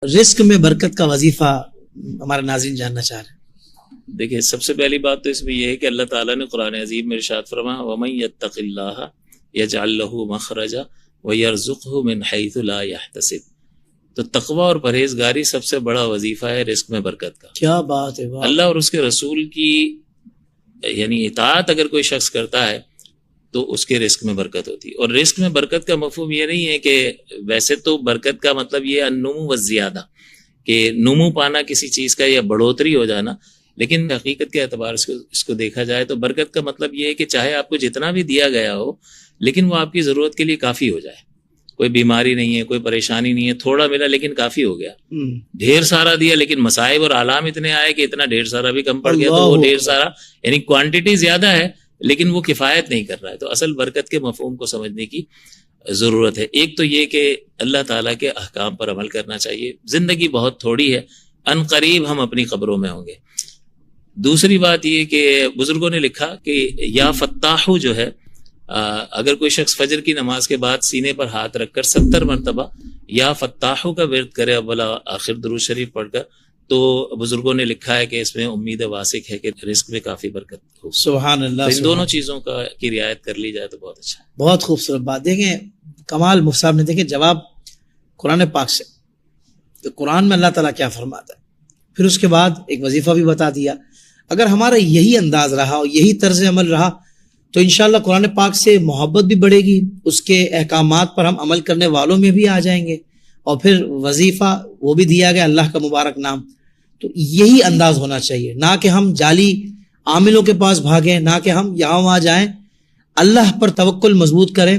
رزق میں برکت کا وظیفہ ہمارے ناظرین جاننا چاہ رہے ہیں۔ دیکھیں، سب سے پہلی بات تو اس میں یہ ہے کہ اللہ تعالیٰ نے قرآن عظیم میں ارشاد فرمایا وَمَن يَتَّقِ اللَّهَ يَجْعَل لَّهُ مَخْرَجًا وَيَرْزُقْهُ مِنْ حَيْثُ لَا يَحْتَسِبُ۔ تو تقوی اور پرہیزگاری سب سے بڑا وظیفہ ہے رزق میں برکت کا۔ کیا بات ہے، واہ۔ اللہ اور اس کے رسول کی یعنی اطاعت اگر کوئی شخص کرتا ہے تو اس کے رزق میں برکت ہوتی ہے۔ اور رزق میں برکت کا مفہوم یہ نہیں ہے کہ ویسے تو برکت کا مطلب یہ النمو والزیادہ، کہ نمو پانا کسی چیز کا یا بڑھوتری ہو جانا، لیکن حقیقت کے اعتبار سے اس کو دیکھا جائے تو برکت کا مطلب یہ ہے کہ چاہے آپ کو جتنا بھی دیا گیا ہو لیکن وہ آپ کی ضرورت کے لیے کافی ہو جائے۔ کوئی بیماری نہیں ہے، کوئی پریشانی نہیں ہے، تھوڑا ملا لیکن کافی ہو گیا۔ ڈھیر سارا دیا لیکن مصائب اور آلام اتنے آئے کہ اتنا ڈھیر سارا بھی کم پڑ گیا، تو وہ ڈھیر سارا یعنی کوانٹٹی زیادہ ہے لیکن وہ کفایت نہیں کر رہا ہے۔ تو اصل برکت کے مفہوم کو سمجھنے کی ضرورت ہے۔ ایک تو یہ کہ اللہ تعالیٰ کے احکام پر عمل کرنا چاہیے، زندگی بہت تھوڑی ہے، ان قریب ہم اپنی قبروں میں ہوں گے۔ دوسری بات یہ کہ بزرگوں نے لکھا کہ یا فتاح جو ہے، اگر کوئی شخص فجر کی نماز کے بعد سینے پر ہاتھ رکھ کر 70 مرتبہ یا فتاح کا ورد کرے اولا آخر درود شریف پڑھ کر، تو بزرگوں نے لکھا ہے کہ اس میں امید واسق ہے کہ رزق میں کافی برکت ہو۔ سبحان اللہ۔ ان دونوں چیزوں کی رعایت کر لی جائے تو بہت اچھا ہے۔ بہت خوبصورت بات۔ دیکھیں کمال مفتی صاحب نے دیکھیں جواب قرآن پاک سے، تو قرآن میں اللہ تعالیٰ کیا فرماتا ہے، پھر اس کے بعد ایک وظیفہ بھی بتا دیا۔ اگر ہمارا یہی انداز رہا اور یہی طرز عمل رہا تو انشاءاللہ قرآن پاک سے محبت بھی بڑھے گی، اس کے احکامات پر ہم عمل کرنے والوں میں بھی آ جائیں گے، اور پھر وظیفہ وہ بھی دیا گیا اللہ کا مبارک نام۔ تو یہی انداز ہونا چاہیے، نہ کہ ہم جعلی عاملوں کے پاس بھاگیں، نہ کہ ہم یہاں وہاں جائیں۔ اللہ پر توکل مضبوط کریں۔